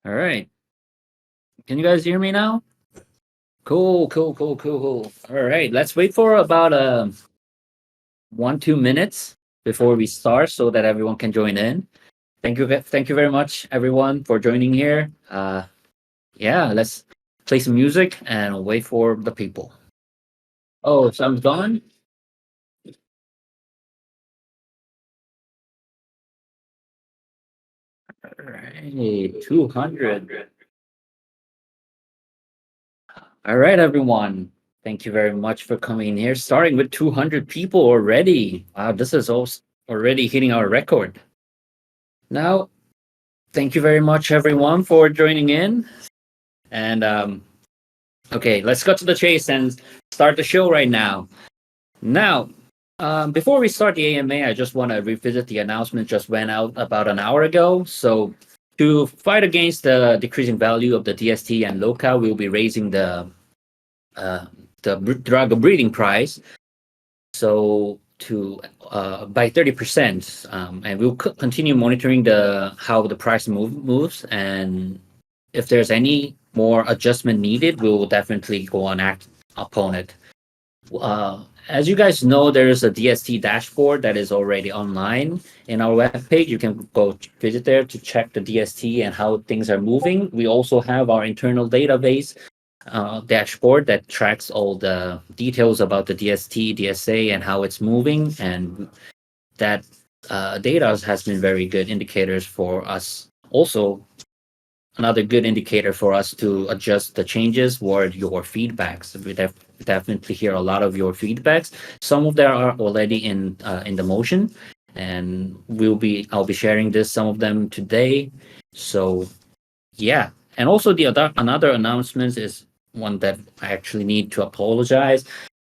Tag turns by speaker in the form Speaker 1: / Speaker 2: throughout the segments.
Speaker 1: All right. Can you guys hear me now? Cool. All right. Let's wait for about 1-2 minutes before we start so that everyone can join in. Thank you very much everyone for joining here. Yeah, let's play some music and wait for the people. Oh, some's gone? All right, 200. All right, everyone. Thank you very much for coming here. Starting with 200 people already. Wow, this is also already hitting our record. Now, thank you very much, everyone, for joining in. And okay, let's go to the chase and start the show right now. Now, before we start the AMA, I just want to revisit the announcement just went out about an hour ago. So, to fight against the decreasing value of the DST and LOCA, we'll be raising the drug breeding price. So to by 30%, and we'll continue monitoring how the price moves, and if there's any more adjustment needed, we will definitely go on act upon it. As you guys know, there is a DST dashboard that is already online in our webpage. You can go visit there to check the DST and how things are moving. We also have our internal database dashboard that tracks all the details about the DST, DSA, and how it's moving. And that data has been very good indicators for us. Also, another good indicator for us to adjust the changes were your feedbacks. We definitely hear a lot of your feedbacks. Some of them are already in the motion, and I'll be sharing some of them today. So yeah, and also another announcement is one that I actually need to apologize.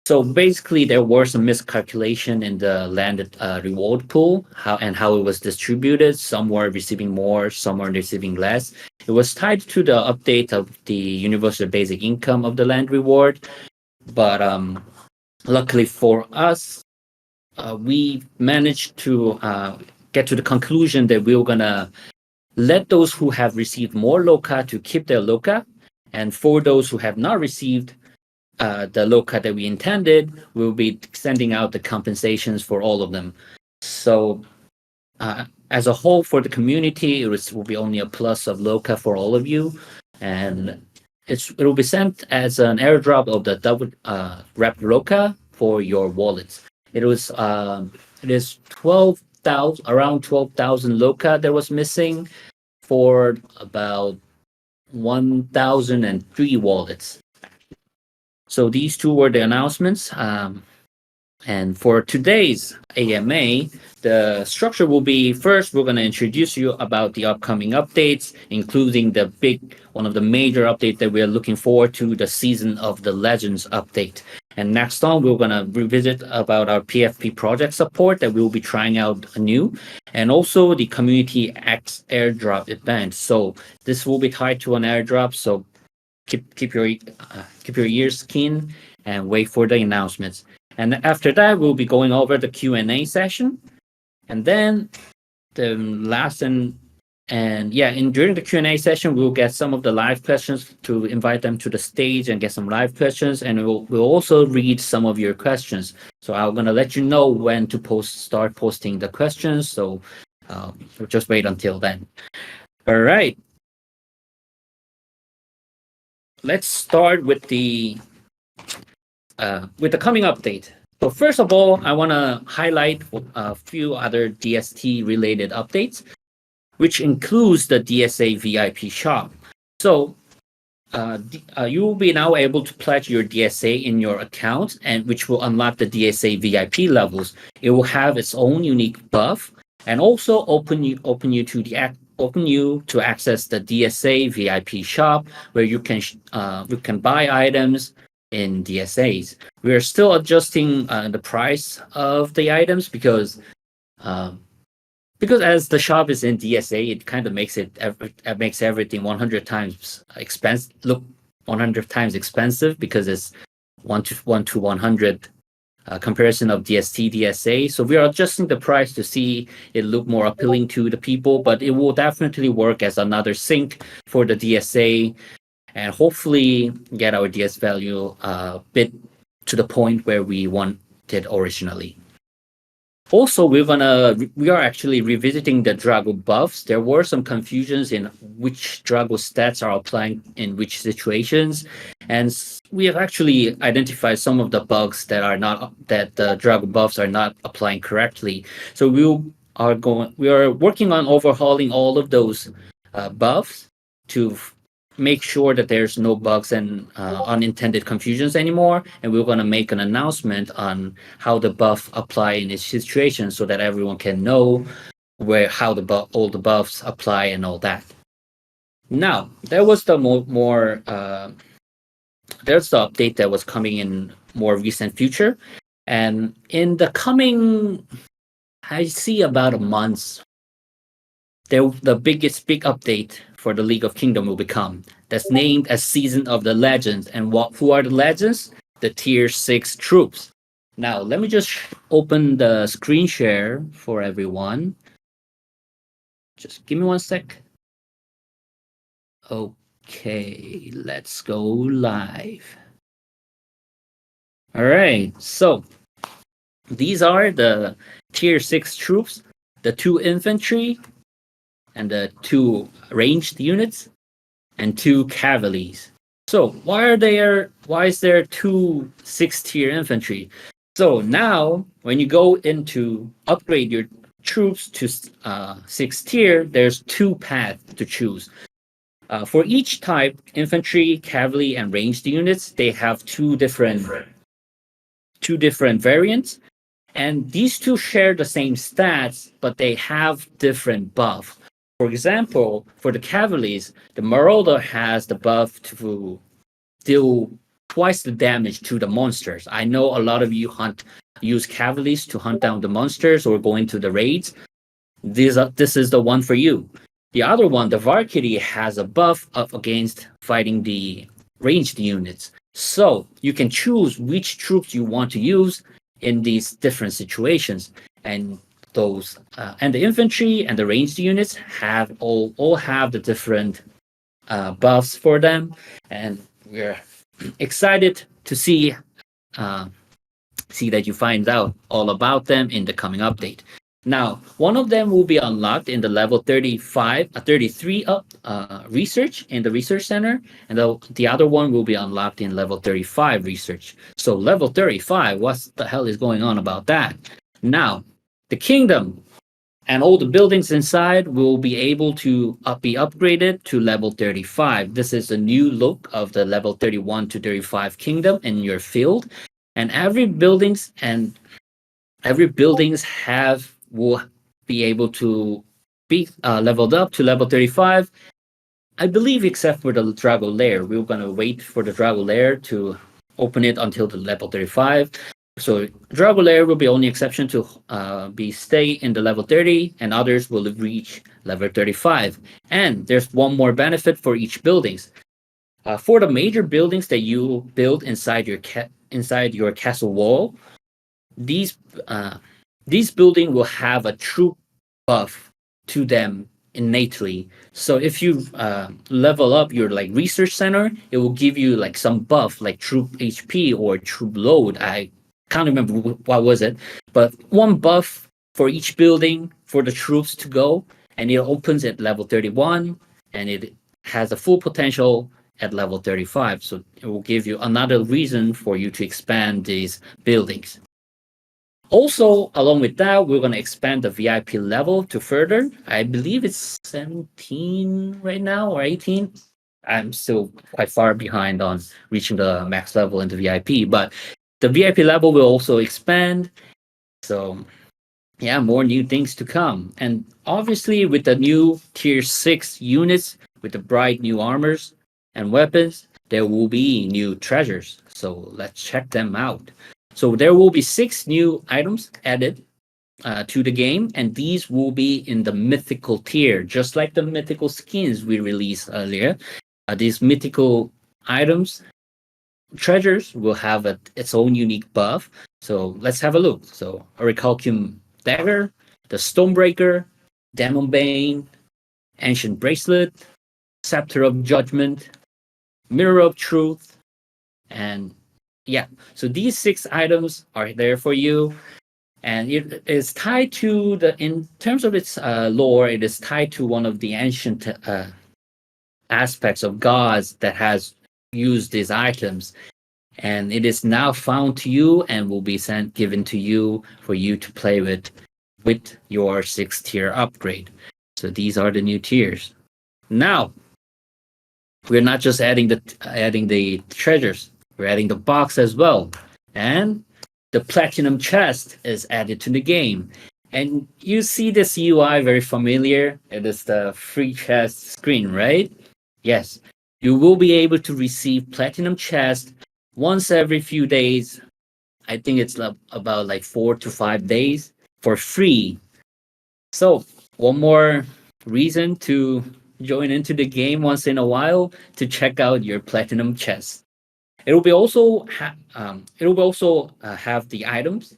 Speaker 1: So basically, there was some miscalculation in the landed reward pool, how it was distributed. Some were receiving more, some were receiving less. It was tied to the update of the universal basic income of the land reward, but luckily for us, we managed to get to the conclusion that we were gonna let those who have received more LOCA to keep their LOCA, and for those who have not received the LOCA that we intended, we'll be sending out the compensations for all of them. So as a whole for the community, will be only a plus of LOCA for all of you, and it will be sent as an airdrop of the double wrapped LOCA for your wallets. It is 12,000, around 12,000 LOCA that was missing for about 1,003 wallets. So these two were the announcements. And for today's AMA, the structure will be first, we're going to introduce you about the upcoming updates, including one of the major updates that we are looking forward to, the Season of the Legends update. And next on, we're going to revisit about our PFP project support that we'll be trying out anew, and also the Community X airdrop event. So this will be tied to an airdrop. So keep your ears keen and wait for the announcements. And after that, we'll be going over the Q&A session, and then the last during the Q&A session, we'll get some of the live questions to invite them to the stage and get some live questions, and we'll also read some of your questions. So I'm gonna let you know when to start posting the questions. So just wait until then. All right. Let's start with the coming update. So first of all, I want to highlight a few other DST related updates, which includes the DSA VIP shop. So you will be now able to pledge your DSA in your account, and which will unlock the DSA VIP levels. It will have its own unique buff, and also open you to access the DSA VIP shop, where you can buy items in DSAs. We are still adjusting the price of the items because as the shop is in DSA, it kind of makes everything 100 times expensive. Look 100 times expensive because it's 1 to 100 comparison of DST, DSA. So we are adjusting the price to see it look more appealing to the people, but it will definitely work as another sink for the DSA and hopefully get our DS value a bit to the point where we wanted originally. Also, we are actually revisiting the Drago buffs. There were some confusions in which Drago stats are applying in which situations, and we have actually identified some of the bugs that the Drago buffs are not applying correctly. So we are working on overhauling all of those buffs to make sure that there's no bugs and unintended confusions anymore. And we're going to make an announcement on how the buff apply in each situation so that everyone can know how all the buffs apply and all that. Now, there was the there's the update that was coming in more recent future. And in the coming, I see about a month, the biggest big update for the League of Kingdom will become that's named as Season of the Legends. And who are the legends? The tier 6 troops. Now, let me just open the screen share for everyone. Just give me one sec. Okay, let's go live. All right, so these are the tier 6 troops, the 2 infantry, and the 2 ranged units, and 2 cavalries. So why is there 2 6-tier infantry? So now when you go into upgrade your troops to 6 tier, there's 2 paths to choose. For each type, infantry, cavalry, and ranged units, they have two different variants. And these two share the same stats, but they have different buff. For example, for the cavalries, the Marauder has the buff to deal twice the damage to the monsters. I know a lot of you use cavalries to hunt down the monsters or go into the raids. This is the one for you. The other one, the Valkyrie, has a buff up against fighting the ranged units. So you can choose which troops you want to use in these different situations. And those and the infantry and the ranged units have all have the different buffs for them, and we're excited to see that you find out all about them in the coming update. Now, one of them will be unlocked in the level 33 research in the research center, and the other one will be unlocked in level 35 research. So level 35, what the hell is going on about that? Now, the kingdom and all the buildings inside will be able to be upgraded to level 35. This is a new look of the level 31 to 35 kingdom in your field, and every buildings will be able to be leveled up to level 35. I believe except for the Drago lair. We're going to wait for the Drago lair to open it until the level 35. So Drago lair will be only exception to stay in the level 30, and others will reach level 35. And there's one more benefit for each buildings. For the major buildings that you build inside your castle wall, these buildings will have a troop buff to them innately. So if you level up your research center, it will give you some buff like troop HP or troop load. I can't remember what was it, but one buff for each building for the troops to go, and it opens at level 31, and it has a full potential at level 35. So it will give you another reason for you to expand these buildings. Also, along with that, we're going to expand the VIP level to further. I believe it's 17 right now or 18. I'm still quite far behind on reaching the max level in the VIP, but the VIP level will also expand. So yeah, more new things to come. And obviously with the new tier 6 units, with the bright new armors and weapons, there will be new treasures. So let's check them out. So there will be 6 new items added to the game, and these will be in the mythical tier, just like the mythical skins we released earlier. These mythical items, treasures, will have its own unique buff. So let's have a look. So Orichalcum Dagger, the Stonebreaker, Demon Bane, Ancient Bracelet, Scepter of Judgment, Mirror of Truth, and yeah. So these 6 items are there for you, and it is tied to in terms of its lore, it is tied to one of the ancient aspects of gods that has used these items, and it is now found to you and will be given to you for you to play with your 6th tier upgrade. So these are the new tiers. Now we're not just adding the treasures, we're adding the box as well, and the platinum chest is added to the game. And you see this UI very familiar. It is the free chest screen, right? Yes, you will be able to receive platinum chest once every few days. I think it's about like 4 to 5 days for free. So one more reason to join into the game once in a while to check out your platinum chest. It will be also have the items,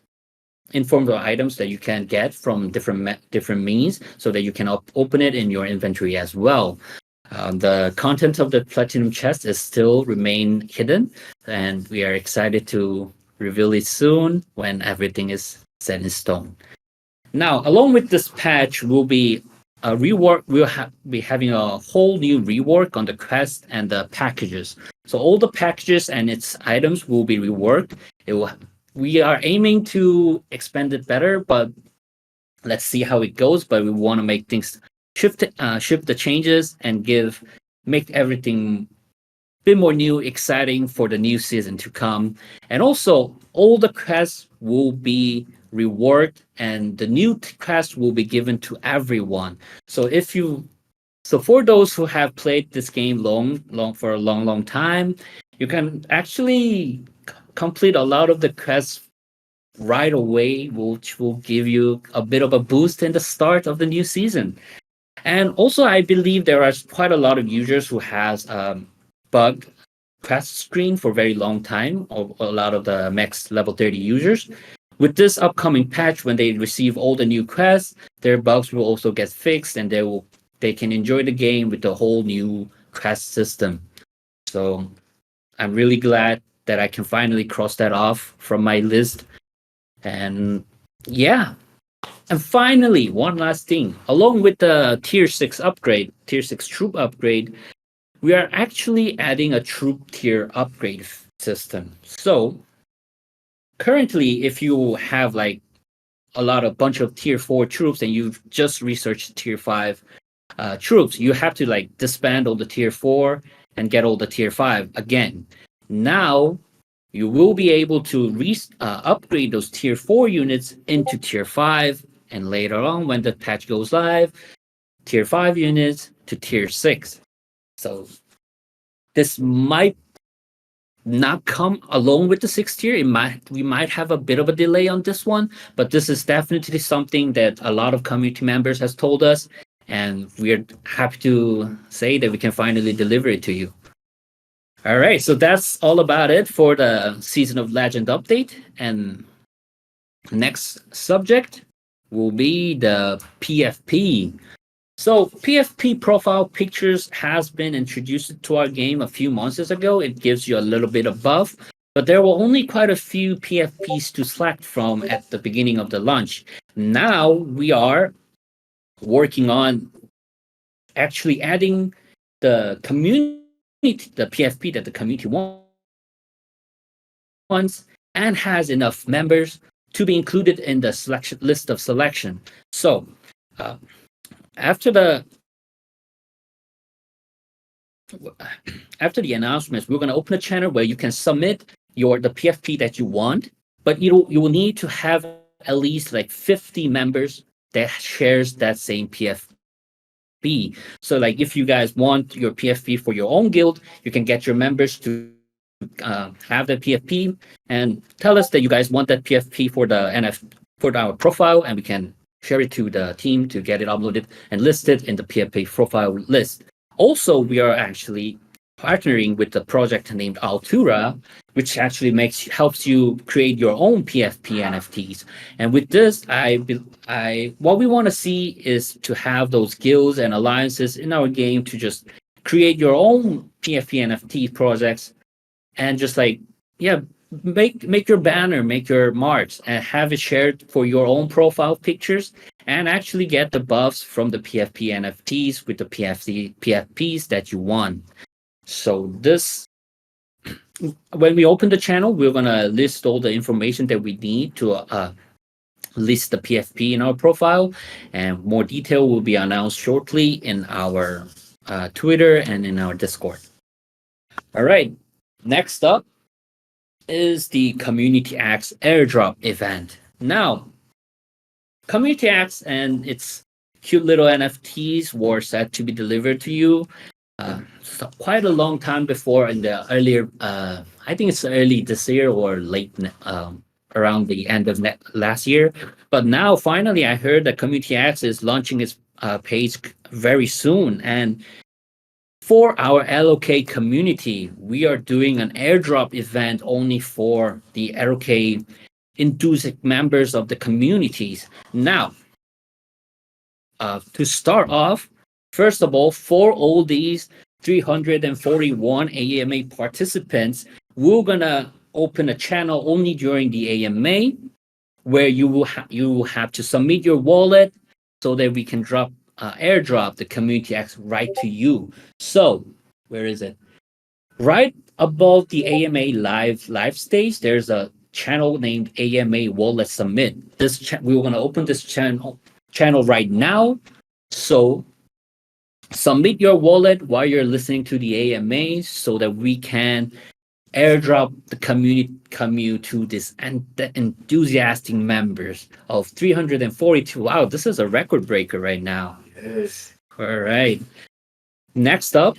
Speaker 1: inform the items that you can get from different means, so that you can open it in your inventory as well. The content of the platinum chest is still remain hidden, and we are excited to reveal it soon when everything is set in stone. Now, along with this patch, will be a rework. We'll be having a whole new rework on the quest and the packages. So all the packages and its items will be reworked. We are aiming to expand it better, but let's see how it goes. But we want to make things shift the changes and make everything a bit more new, exciting for the new season to come. And also, all the quests will be reworked, and the new quest will be given to everyone. So for those who have played this game for a long time, you can actually complete a lot of the quests right away, which will give you a bit of a boost in the start of the new season. And also, I believe there are quite a lot of users who has bugged quest screen for a very long time, or a lot of the max level 30 users. With this upcoming patch, when they receive all the new quests, their bugs will also get fixed, and they can enjoy the game with the whole new quest system. So I'm really glad that I can finally cross that off from my list. And yeah. And finally, one last thing. Along with the tier 6 upgrade, tier 6 troop upgrade, we are actually adding a troop tier upgrade system. So currently, if you have like a bunch of tier 4 troops and you've just researched tier 5 troops, you have to like disband all the tier 4 and get all the tier 5 again. Now you will be able to upgrade those tier 4 units into tier 5, and later on when the patch goes live, tier 5 units to tier 6. So this might not come along with the 6th tier. We might have a bit of a delay on this one, but this is definitely something that a lot of community members has told us, and we're happy to say that we can finally deliver it to you. All right, so that's all about it for the Season of Legend update. And next subject will be the PFP. So PFP profile pictures has been introduced to our game a few months ago. It gives you a little bit of buff, but there were only quite a few PFPs to select from at the beginning of the launch. Now we are working on actually adding the PFP that the community wants and has enough members to be included in the list of selection. So after the announcements, we're going to open a channel where you can submit the PFP that you want, but you will need to have at least like 50 members that shares that same PFP. So like if you guys want your PFP for your own guild, you can get your members to have the PFP and tell us that you guys want that PFP for our profile, and we can share it to the team to get it uploaded and listed in the PFP profile list. Also, we are actually partnering with the project named Altura, which actually helps you create your own PFP NFTs. And with this, what we want to see is to have those guilds and alliances in our game to just create your own PFP NFT projects and just like, yeah, make your banner, make your marks, and have it shared for your own profile pictures, and actually get the buffs from the PFP NFTs with the PFPs that you want. So this, when we open the channel, we're gonna list all the information that we need to list the PFP in our profile, and more detail will be announced shortly in our Twitter and in our Discord. All right, next up is the Community Acts airdrop event. Now, Community Acts and its cute little NFTs were set to be delivered to you quite a long time before, in the earlier, I think it's early this year or late around the end of last year. But now finally I heard that Community Acts is launching its page very soon. And for our LOK community, we are doing an airdrop event only for the LOK enthusiast members of the communities. Now, to start off, first of all, for all these 341 AMA participants, we're gonna open a channel only during the AMA, where you will have to submit your wallet so that we can airdrop the Community X right to you. So where is it? Right above the AMA live stage, there's a channel named AMA Wallet Submit. We're gonna open this channel right now. So submit your wallet while you're listening to the AMA so that we can airdrop the community to this and the enthusiastic members of 342. Wow, this is a record breaker right now.
Speaker 2: Yes.
Speaker 1: All right. Next up,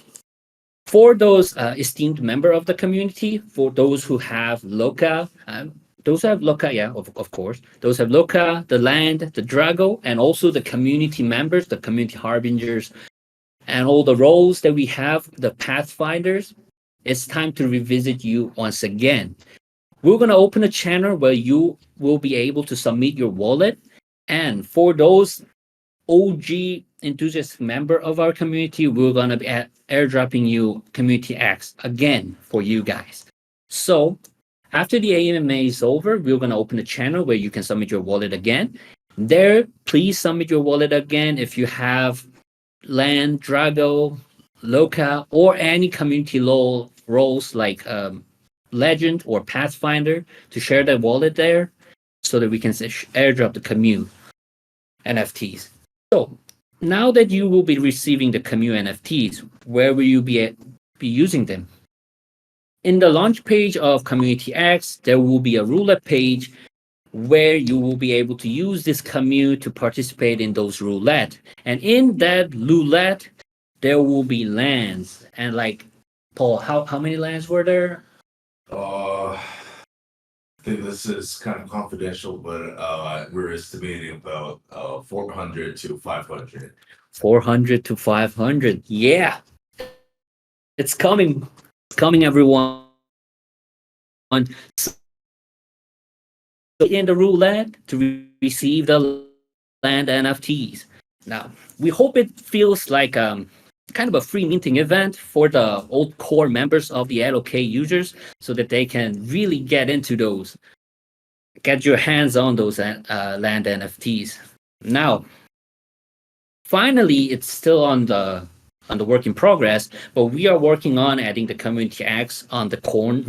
Speaker 1: for those esteemed member of the community, for those who have Loka, those who have Loka, yeah, of course. Those have Loka, the Land, the Drago, and also the community members, the community harbingers, and all the roles that we have, the Pathfinders. It's time to revisit you once again. We're going to open a channel where you will be able to submit your wallet. And for those OG enthusiast member of our community, we're going to be airdropping you Community X again for you guys. So after the AMA is over, we're going to open a channel where you can submit your wallet again. There, please submit your wallet again if you have Land, Drago, Loka, or any community roles like Legend or Pathfinder, to share that wallet there so that we can airdrop the commune NFTs. So now that you will be receiving the commune NFTs, where will you be using them? In the launch page of Community X, there will be a roulette page where you will be able to use this commune to participate in those roulette. And in that roulette, there will be lands. And like, Paul, how many lands were there?
Speaker 2: I think this is kind of confidential, but we're estimating about 400 to 500.
Speaker 1: 400 to 500. Yeah. It's coming. It's coming, everyone. So in the roulette to receive the land NFTs. Now, we hope it feels like kind of a free minting event for the old core members of the LOK users so that they can really get your hands on those land NFTs. Now, finally, it's still on the work in progress, but we are working on adding the Community X on the corn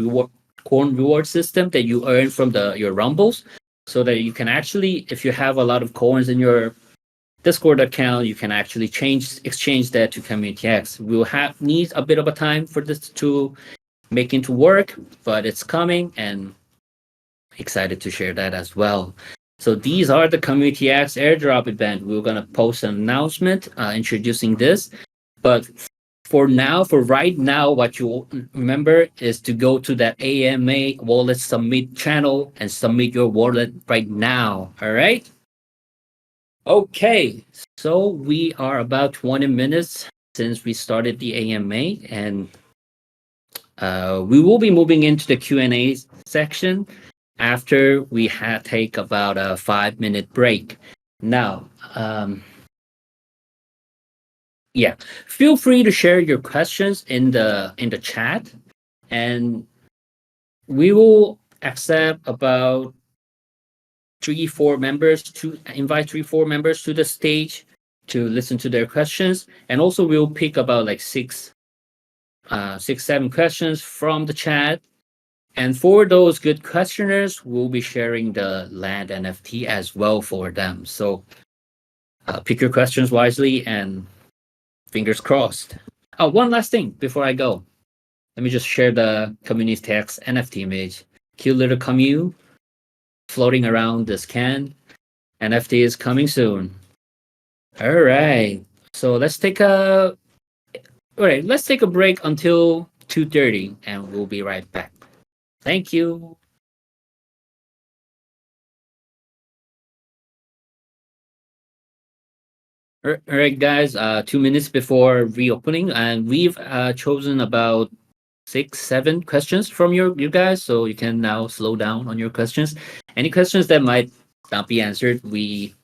Speaker 1: reward system that you earn from your rumbles, so that you can actually, if you have a lot of coins in your Discord account, you can actually exchange that to Community X. We'll need a bit of a time for this to make into work, but it's coming, and excited to share that as well. So these are the Community X airdrop event. We're gonna post an announcement introducing this, but for right now, what you remember is to go to that AMA wallet submit channel and submit your wallet right now. All right. Okay, so we are about 20 minutes since we started the AMA, and We will be moving into the Q&A section after we take about a 5-minute break. Now, yeah, feel free to share your questions in the chat, and we will accept about 3-4 members to invite 3-4 members to the stage to listen to their questions, and also we'll pick about like 6-7 questions from the chat. And for those good questioners, we'll be sharing the land NFT as well for them. So pick your questions wisely and fingers crossed. Oh, one last thing before I go. Let me just share the community text NFT image. Cute little Camus floating around the scan. NFT is coming soon. All right. So let's take a break until 2:30 and we'll be right back. Thank you. All right, guys. 2 minutes before reopening, and we've chosen about 6-7 questions from you guys, so you can now slow down on your questions. Any questions that might not be answered, we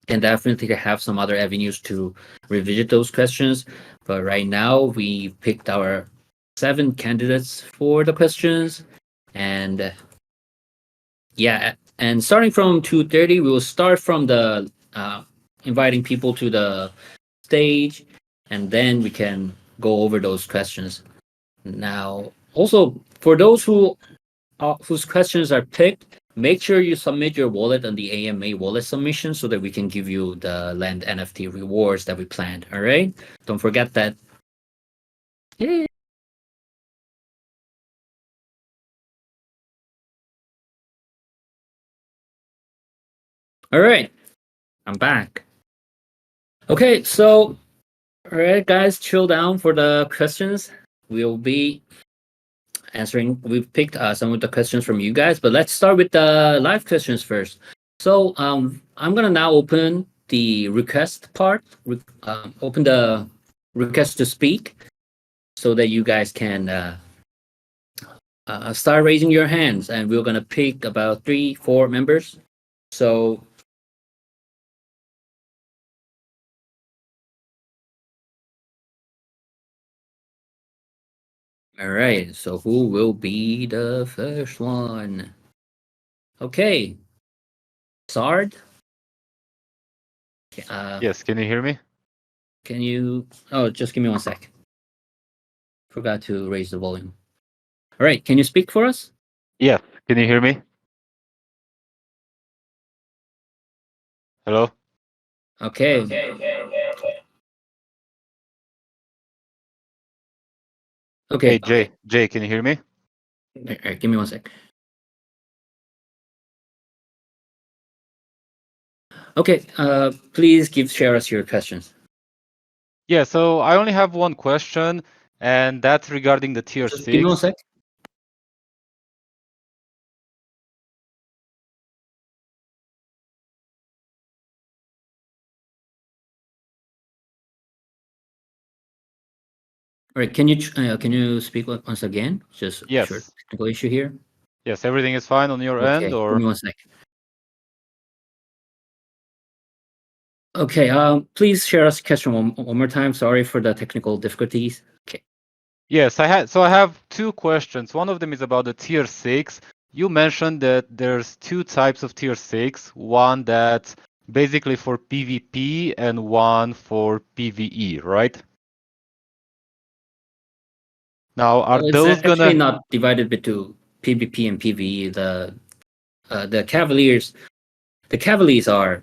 Speaker 1: can definitely have some other avenues to revisit those questions. But right now, we picked our 7 candidates for the questions, and yeah, and starting from 2:30, we will start from the inviting people to the stage, and then we can go over those questions. Now, also for those whose questions are picked, make sure you submit your wallet on the AMA wallet submission so that we can give you the land NFT rewards that we planned. All right, don't forget that. Yeah. All right, I'm back. Okay, so all right, guys, chill down for the questions. We'll be answering. We've picked some of the questions from you guys, but let's start with the live questions first. So I'm gonna now open the request part. Open the request to speak, so that you guys can start raising your hands, and we're gonna pick about 3-4 members. So. All right, so who will be the first one? Okay, Sard.
Speaker 3: Yes, can you hear me?
Speaker 1: Can you? Oh, just give me 1 sec. Forgot to raise the volume. All right, can you speak for us?
Speaker 3: Yes, can you hear me? Hello?
Speaker 1: Okay. Okay.
Speaker 3: Hey, Jay, can you hear me?
Speaker 1: All right, give me 1 sec. Okay, please share us your questions.
Speaker 3: Yeah, so I only have one question, and that's regarding the tier
Speaker 1: Just
Speaker 3: 6.
Speaker 1: give me 1 sec. All right, can you speak once again? Just
Speaker 3: Yes.
Speaker 1: short technical issue here.
Speaker 3: Yes, everything is fine on your
Speaker 1: Okay,
Speaker 3: end, or?
Speaker 1: give me 1 sec. Okay, please share us question one more time. Sorry for the technical difficulties. Okay.
Speaker 3: Yes, I have 2 questions. One of them is about the tier 6. You mentioned that there's 2 types of tier 6, one that's basically for PvP and one for PvE, right? Now, are
Speaker 1: Well,
Speaker 3: those
Speaker 1: it's actually
Speaker 3: gonna?
Speaker 1: not divided into PvP and PvE. The Cavaliers are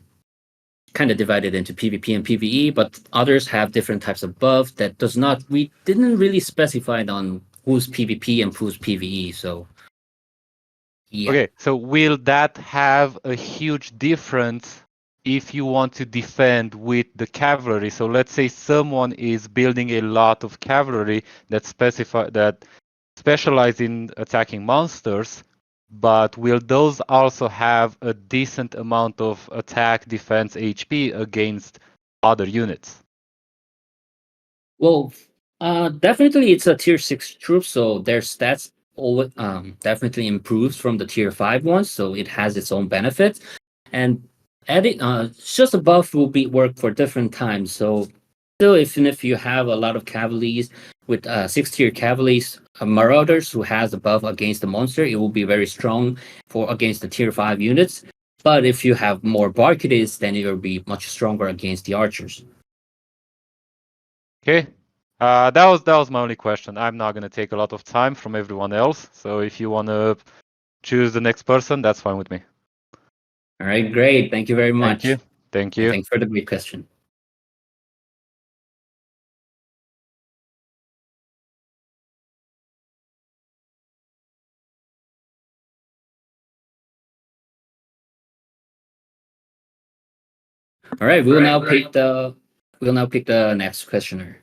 Speaker 1: kind of divided into PvP and PvE, but others have different types of buff that does not. We didn't really specify on who's PvP and who's PvE. So yeah.
Speaker 3: Okay, so will that have a huge difference if you want to defend with the cavalry? So let's say someone is building a lot of cavalry that specialize in attacking monsters, but will those also have a decent amount of attack, defense, HP against other units?
Speaker 1: Well, Definitely it's a tier 6 troop, so their stats definitely improves from the tier 5 ones, so it has its own benefits. And adding just a buff will be work for different times. So still, even if you have a lot of cavaliers with 6 tier cavaliers marauders who has a buff against the monster, it will be very strong for against the tier 5 units. But if you have more barkades, then it will be much stronger against the archers.
Speaker 3: Okay. That was my only question. I'm not gonna take a lot of time from everyone else. So if you wanna choose the next person, that's fine with me.
Speaker 1: All right, great. Thank you very much.
Speaker 3: Thank you. Thank
Speaker 1: And
Speaker 3: you.
Speaker 1: thanks for the great question. All right, we'll now pick the next questioner.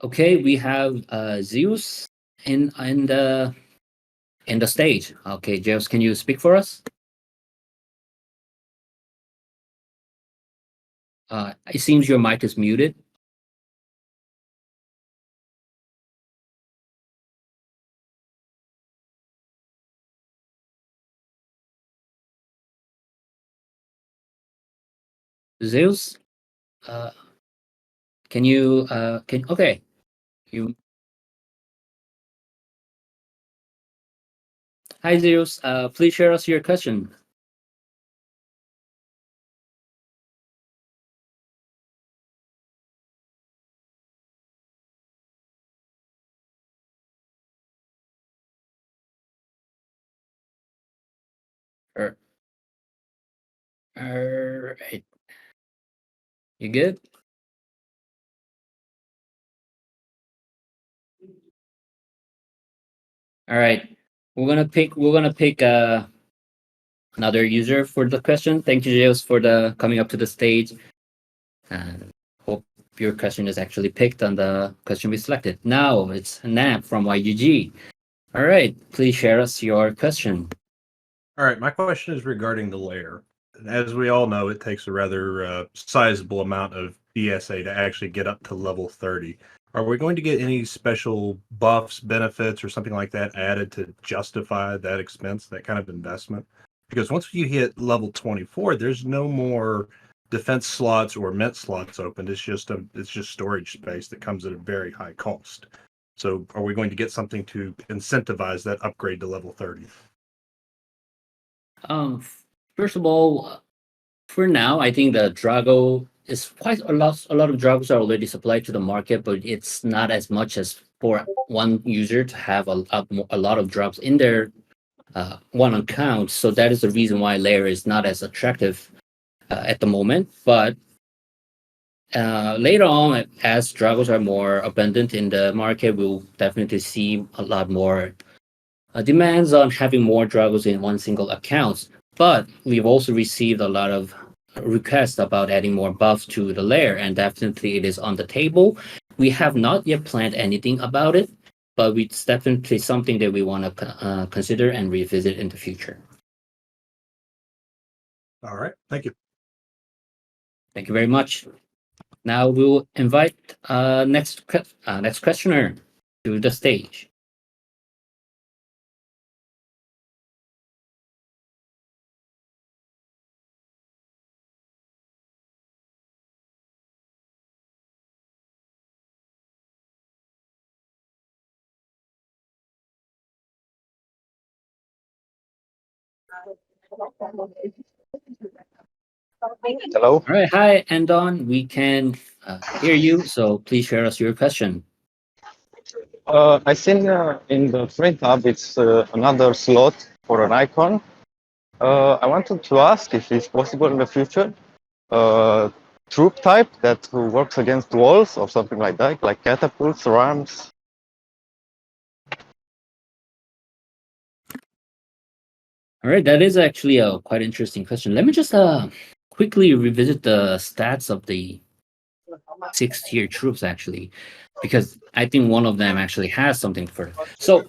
Speaker 1: Okay, we have Zeus in the stage. Okay, Zeus, can you speak for us? It seems your mic is muted. Zeus, can you okay? You Hi Zeus. Please share us your question. Er, right. You good? All right. We're gonna pick another user for the question. Thank you, Zeus, for the coming up to the stage. And hope your question is actually picked on the question we selected. Now it's Nap from YGG. All right, please share us your question.
Speaker 4: All right, my question is regarding the layer. As we all know, it takes a rather sizable amount of DSA to actually get up to level 30. Are we going to get any special buffs, benefits, or something like that added to justify that expense, that kind of investment? Because once you hit level 24, there's no more defense slots or mint slots open. It's just storage space that comes at a very high cost. So are we going to get something to incentivize that upgrade to level 30?
Speaker 1: First of all, for now, I think the Drago is quite a lot. A lot of Dragos are already supplied to the market, but it's not as much as for one user to have a lot of drops in their one account. So that is the reason why Layer is not as attractive at the moment. But later on, as Dragos are more abundant in the market, we'll definitely see a lot more demands on having more Dragos in one single account. But we've also received a lot of requests about adding more buffs to the layer, and definitely it is on the table. We have not yet planned anything about it, but it's definitely something that we want to consider and revisit in the future.
Speaker 4: All right, thank you.
Speaker 1: Thank you very much. Now we'll invite next questioner to the stage.
Speaker 5: Hello.
Speaker 1: All right, hi, Andon. We can hear you, so please share us your question.
Speaker 5: I seen in the frame tab it's another slot for an icon. I wanted to ask if it's possible in the future, troop type that works against walls or something like that, like catapults, rams.
Speaker 1: All right, that is actually a quite interesting question. Let me just quickly revisit the stats of the 6 tier troops actually, because I think one of them actually has something for. So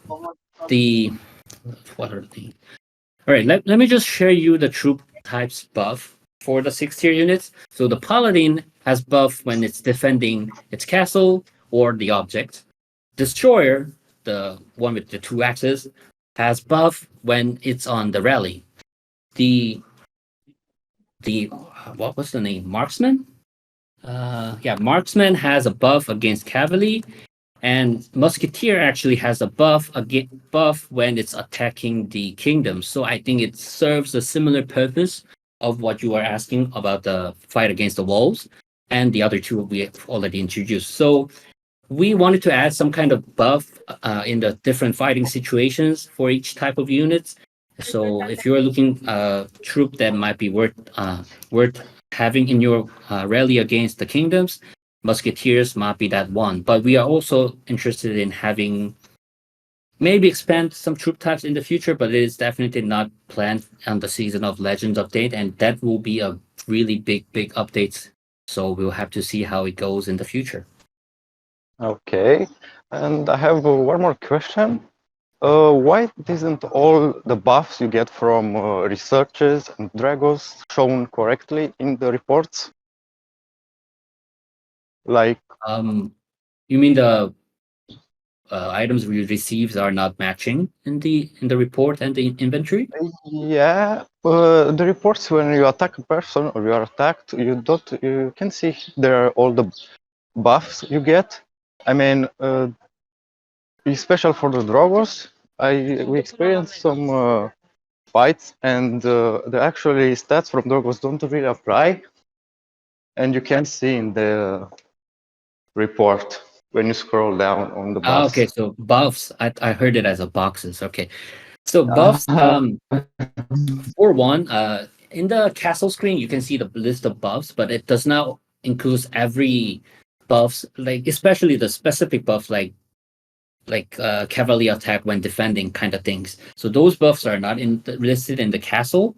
Speaker 1: the what are the? All right, let me just share you the troop types buff for the 6 tier units. So the Paladin has buff when it's defending its castle or the object. Destroyer, the one with the 2 axes, has buff when it's on the rally. The what was the name? Marksman? Yeah, Marksman has a buff against cavalry, and Musketeer actually has a buff when it's attacking the kingdom. So I think it serves a similar purpose of what you are asking about the fight against the wolves, and the other two we have already introduced. So we wanted to add some kind of buff in the different fighting situations for each type of units. So if you're looking troop that might be worth having in your rally against the kingdoms, Musketeers might be that one. But we are also interested in having maybe expand some troop types in the future, but it is definitely not planned on the Season of Legends update, and that will be a really big update. So we'll have to see how it goes in the future.
Speaker 5: Okay, and I have one more question. Why isn't all the buffs you get from researchers and dragons shown correctly in the reports? Like,
Speaker 1: You mean the items we receive are not matching in the report and the inventory?
Speaker 5: yeah, the reports when you attack a person or you are attacked, you can see there are all the buffs you get. I mean, especially for the dragons, we experienced some fights, and the actually stats from dragons don't really apply, and you can see in the report when you scroll down on the buffs.
Speaker 1: Okay, so buffs. I heard it as a boxes. Okay, so buffs. For one, in the castle screen, you can see the list of buffs, but it does not include every buffs, like especially the specific buff, like cavalry attack when defending kind of things. So those buffs are not listed in the castle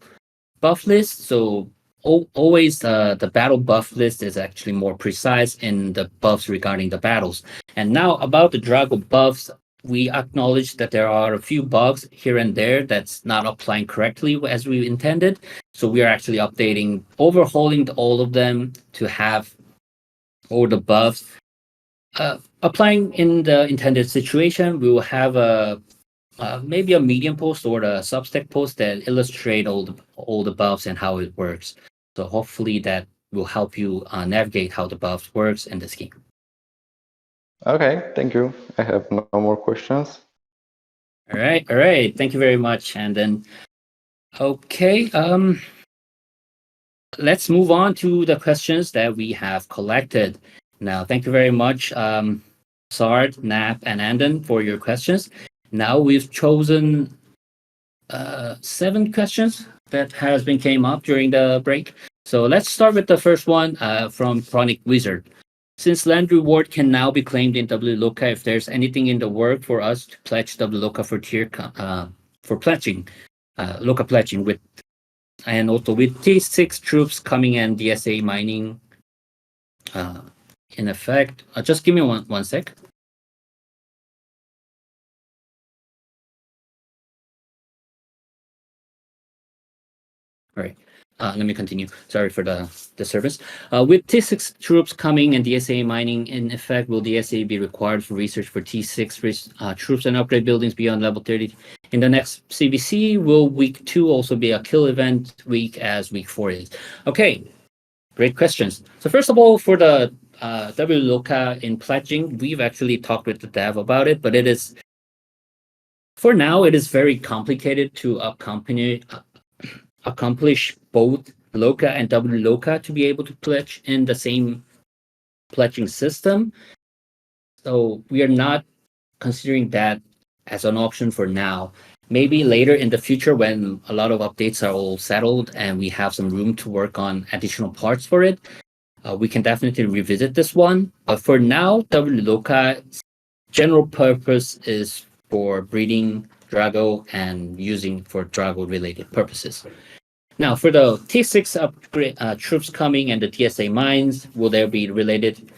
Speaker 1: buff list. So always the battle buff list is actually more precise in the buffs regarding the battles. And now about the Drago buffs, we acknowledge that there are a few bugs here and there that's not applying correctly as we intended. So we are actually overhauling all of them to have all the buffs applying in the intended situation. We will have maybe a Medium post or a Substack post that illustrate all the buffs and how it works. So hopefully that will help you navigate how the buffs works in this game.
Speaker 5: Okay, thank you. I have no more questions.
Speaker 1: All right. Thank you very much. And then, okay, let's move on to the questions that we have collected. Now, thank you very much, Sard, Nap, and Anden for your questions. Now we've chosen 7 questions that has been came up during the break. So let's start with the first one from Chronic Wizard. Since land reward can now be claimed in WLOCA, if there's anything in the work for us to pledge WLOCA for pledging, LOCA pledging with, and also with T6 troops coming and DSA mining in effect. Just give me one sec. All right. Let me continue. Sorry for the service. With T6 troops coming and DSA mining in effect, will DSA be required for research for T6 troops and upgrade buildings beyond level 30? In the next CBC, will week 2 also be a kill event week as week 4 is? Okay, great questions. So first of all, for the WLOCA in pledging, we've actually talked with the dev about it, but for now, it is very complicated to accomplish both LOCA and WLOCA to be able to pledge in the same pledging system. So we are not considering that as an option for now. Maybe later in the future when a lot of updates are all settled and we have some room to work on additional parts for it, we can definitely revisit this one. But for now, WLOCA's general purpose is for breeding Drago and using for Drago related purposes. Now, for the T6 upgrade troops coming and the TSA mines, will there be related?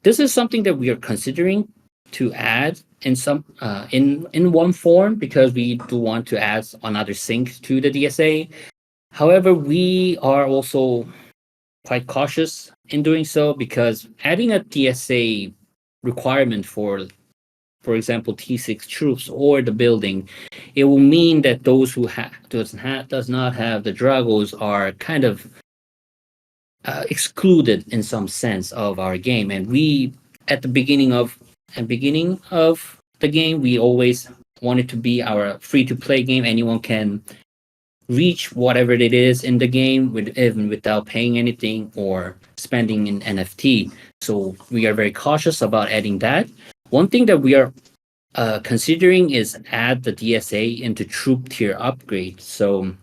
Speaker 1: This is something that we are considering to add in some in one form, because we do want to add another sync to the DSA. However, we are also quite cautious in doing so, because adding a DSA requirement for example, T6 troops or the building, it will mean that those who does not have the Dragos are kind of excluded in some sense of our game. And we, at the beginning of the game, we always want it to be our free-to-play game. Anyone can reach whatever it is in the game even without paying anything or spending in NFT. So we are very cautious about adding that. One thing that we are considering is add the DSA into troop tier upgrade. So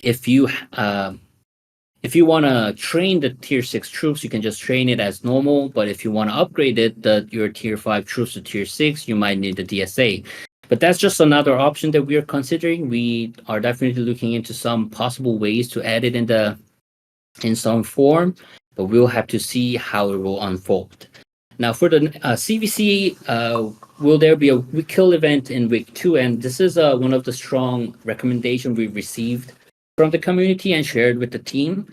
Speaker 1: if you want to train the tier 6 troops, you can just train it as normal. But if you want to upgrade it, your tier 5 troops to tier 6, you might need the DSA. But that's just another option that we are considering. We are definitely looking into some possible ways to add it in some form, but we'll have to see how it will unfold. Now, for the CVC, will there be a week kill event in week 2? And this is one of the strong recommendations we received from the community and shared with the team.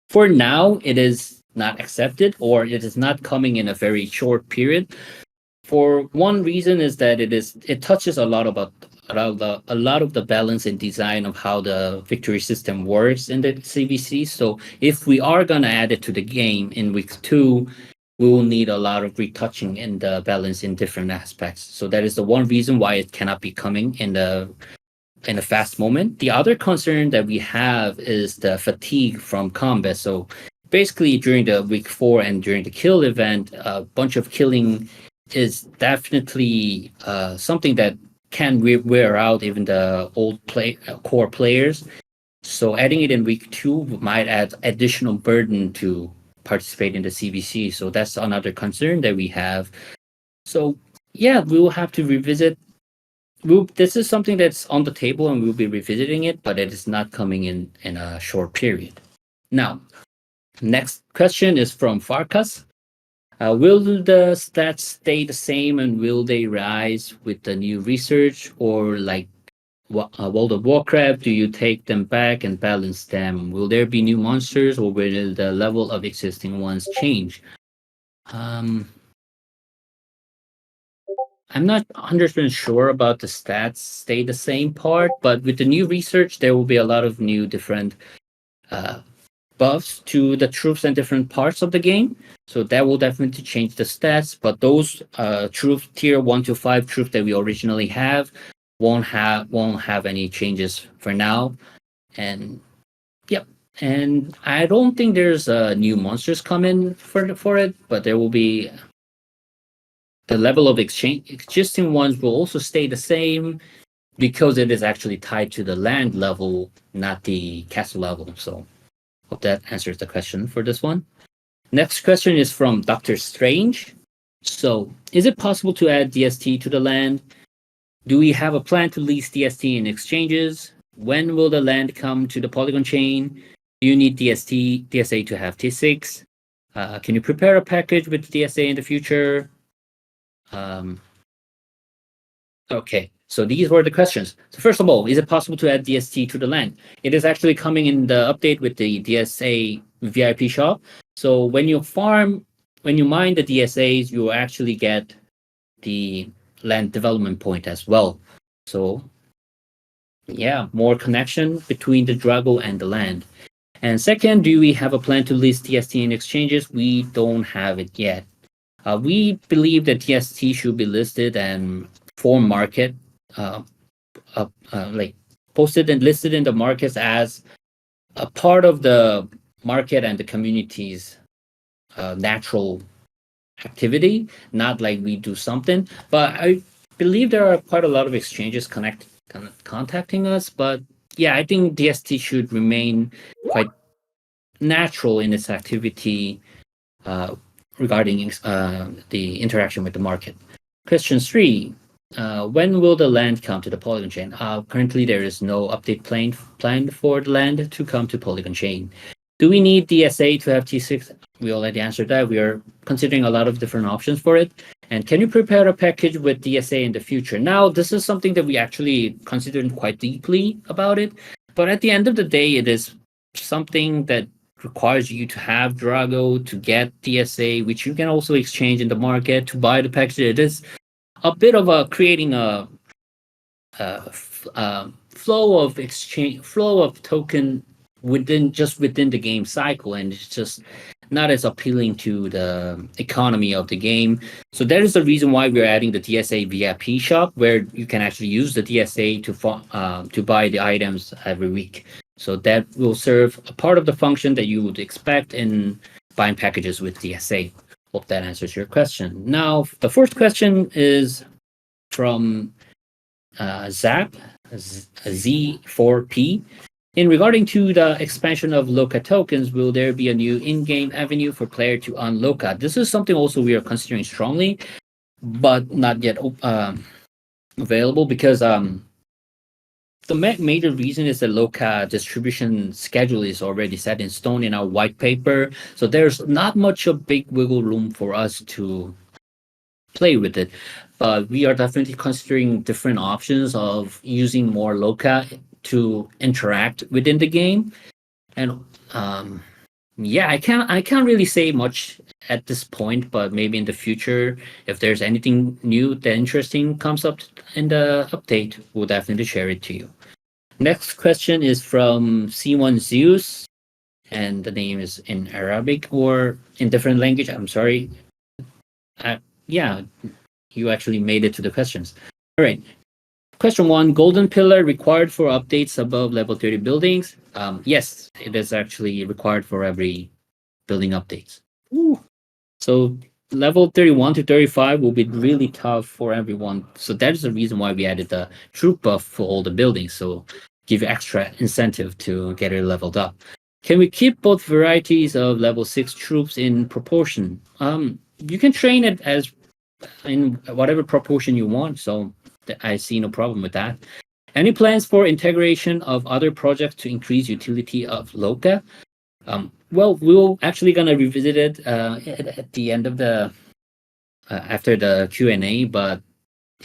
Speaker 1: For now, it is not accepted, or it is not coming in a very short period. For one reason is that it touches a lot of the balance and design of how the victory system works in the CVC. So if we are gonna add it to the game in week 2, we will need a lot of retouching in the balance in different aspects. So that is the one reason why it cannot be coming in a fast moment. The other concern that we have is the fatigue from combat. So basically during the week 4 and during the kill event, a bunch of killing is definitely something that can wear out even the old core players. So adding it in week 2 might add additional burden to participate in the CVC. So that's another concern that we have. So yeah, we will have to revisit. This is something that's on the table and we'll be revisiting it, but it is not coming in a short period. Now, next question is from Farkas. Will the stats stay the same and will they rise with the new research, or like World of Warcraft, do you take them back and balance them? Will there be new monsters, or will the level of existing ones change? I'm not 100% sure about the stats stay the same part, but with the new research, there will be a lot of new different buffs to the troops and different parts of the game. So that will definitely change the stats, but those troops tier 1 to 5 troops that we originally have won't have any changes for now. And yep. And I don't think there's new monsters coming for it, but there will be the level of existing ones will also stay the same, because it is actually tied to the land level, not the castle level. So hope that answers the question for this one. Next question is from Dr. Strange. So, is it possible to add DST to the land? Do we have a plan to lease DST in exchanges? When will the land come to the Polygon chain? Do you need DSA to have T6? Can you prepare a package with DSA in the future? Okay, so these were the questions. So first of all, is it possible to add DST to the land? It is actually coming in the update with the DSA VIP shop. So when you mine the DSAs, you actually get the land development point as well. So yeah, more connection between the Drago and the land. And second, do we have a plan to list DST in exchanges? We don't have it yet. We believe that DST should be listed and for market, like posted and listed in the markets as a part of the market and the community's natural activity, not like we do something. But I believe there are quite a lot of exchanges contacting us. But yeah, I think DST should remain quite natural in its activity regarding the interaction with the market. Question 3. When will the land come to the Polygon chain? Currently, there is no update planned for the land to come to Polygon chain. Do we need DSA to have T6? We already answered that. We are considering a lot of different options for it. And can you prepare a package with DSA in the future? Now, this is something that we actually considered quite deeply about it. But at the end of the day, it is something that requires you to have Drago to get DSA, which you can also exchange in the market to buy the package. It is a bit of creating a flow of token within the game cycle, and it's just not as appealing to the economy of the game. So that is the reason why we're adding the DSA VIP shop, where you can actually use the DSA to buy the items every week. So that will serve a part of the function that you would expect in buying packages with DSA. Hope that answers your question. Now, the first question is from Zap Z4P. In regarding to the expansion of LOCA tokens, will there be a new in-game avenue for player to earn LOCA? This is something also we are considering strongly, but not yet available, because the major reason is the LOCA distribution schedule is already set in stone in our white paper. So there's not much of big wiggle room for us to play with it. But we are definitely considering different options of using more LOCA to interact within the game. And yeah, I can't really say much at this point, but maybe in the future, if there's anything new that interesting comes up in the update, we'll definitely share it to you. Next question is from C1 Zeus, and the name is in Arabic or in different language. I'm sorry. Yeah, you actually made it to the questions. All right. Question 1, golden pillar required for updates above level 30 buildings? Yes, it is actually required for every building updates. Ooh. So level 31 to 35 will be really tough for everyone. So that is the reason why we added the troop buff for all the buildings. So give you extra incentive to get it leveled up. Can we keep both varieties of level 6 troops in proportion? You can train it as in whatever proportion you want. So I see no problem with that. Any plans for integration of other projects to increase utility of LOCA? Well, we're actually gonna revisit it at the end of the after the Q&A. But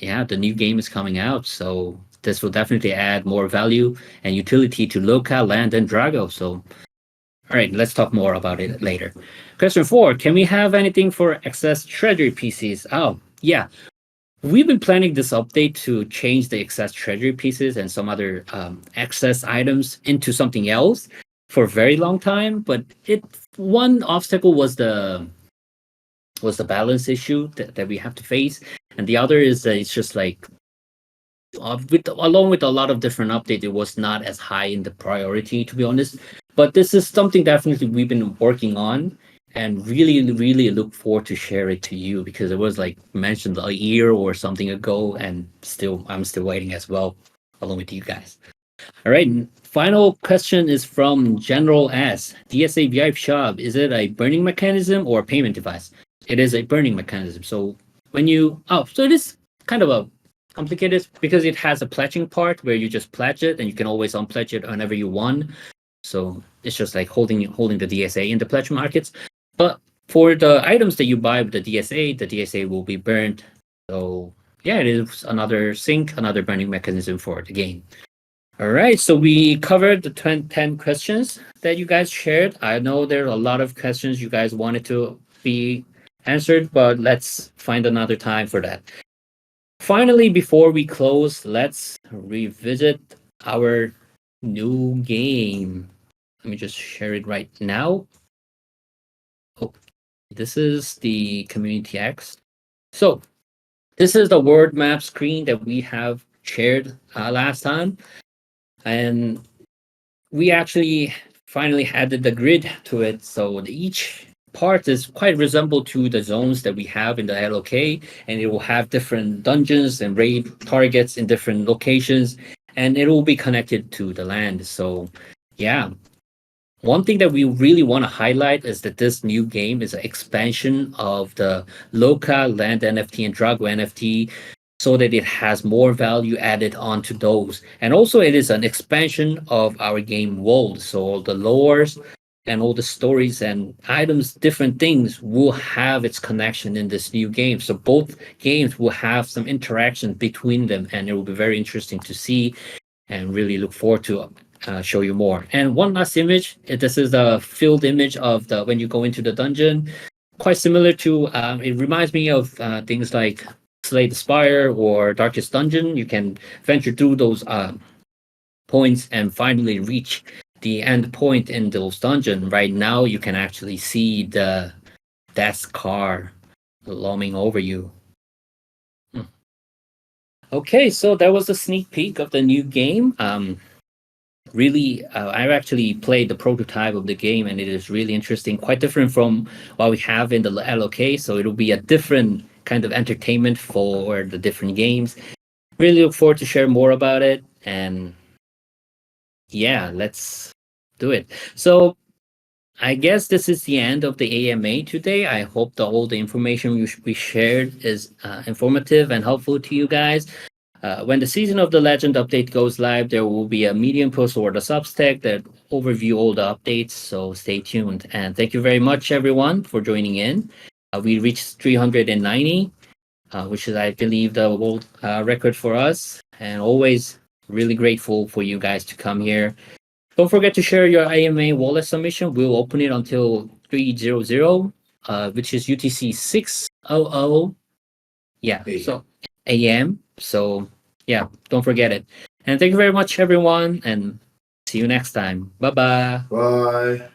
Speaker 1: yeah, the new game is coming out, so this will definitely add more value and utility to LOCA, Land, and Drago. So, all right, let's talk more about it later. Question 4: can we have anything for excess treasury PCs? Oh, yeah. We've been planning this update to change the excess treasury pieces and some other excess items into something else for a very long time, but one obstacle was the balance issue that we have to face, and the other is that it's just like along with a lot of different updates, it was not as high in the priority, to be honest. But this is something definitely we've been working on, and really look forward to share it to you, because it was like mentioned a year or something ago, and I'm still waiting as well, along with you guys. All right, final question is from General S. DSA VIP shop, is it a burning mechanism or a payment device? It is a burning mechanism. So so it is kind of a complicated, because it has a pledging part where you just pledge it and you can always unpledge it whenever you want. So it's just like holding the DSA in the pledge markets. But for the items that you buy with the DSA will be burned. So yeah, it is another burning mechanism for the game. All right, so we covered the 10 questions that you guys shared. I know there are a lot of questions you guys wanted to be answered, but let's find another time for that. Finally, before we close, let's revisit our new game. Let me just share it right now. Oh, this is the community X. So this is the world map screen that we have shared last time. And we actually finally added the grid to it. So each part is quite resembled to the zones that we have in the LOK, and it will have different dungeons and raid targets in different locations, and it will be connected to the land. So yeah, one thing that we really want to highlight is that this new game is an expansion of the Loka, Land NFT, and Drago NFT, so that it has more value added onto those. And also, it is an expansion of our game world. So all the lores and all the stories and items, different things will have its connection in this new game. So both games will have some interaction between them, and it will be very interesting to see, and really look forward to show you more. And one last image. This is the filled image of the when you go into the dungeon. Quite similar to it reminds me of things like Slay the Spire or Darkest Dungeon. You can venture through those points and finally reach the end point in those dungeons. Right now, you can actually see the death car looming over you. Okay, so that was a sneak peek of the new game. Really, I've actually played the prototype of the game, and it is really interesting. Quite different from what we have in the LOK. So it'll be a different kind of entertainment for the different games. Really look forward to share more about it. And yeah, let's do it. So I guess this is the end of the AMA today. I hope that all the information we shared is informative and helpful to you guys. When the Season of the Legend update goes live, there will be a Medium post or the Substack that overview all the updates, so stay tuned. And thank you very much, everyone, for joining in. We reached 390, which is, I believe, the world record for us, and always really grateful for you guys to come here. Don't forget to share your AMA wallet submission. We'll open it until 3:00, which is UTC 6:00. Yeah, so AM. So yeah, don't forget it. And thank you very much, everyone, and see you next time. Bye-bye.
Speaker 2: Bye.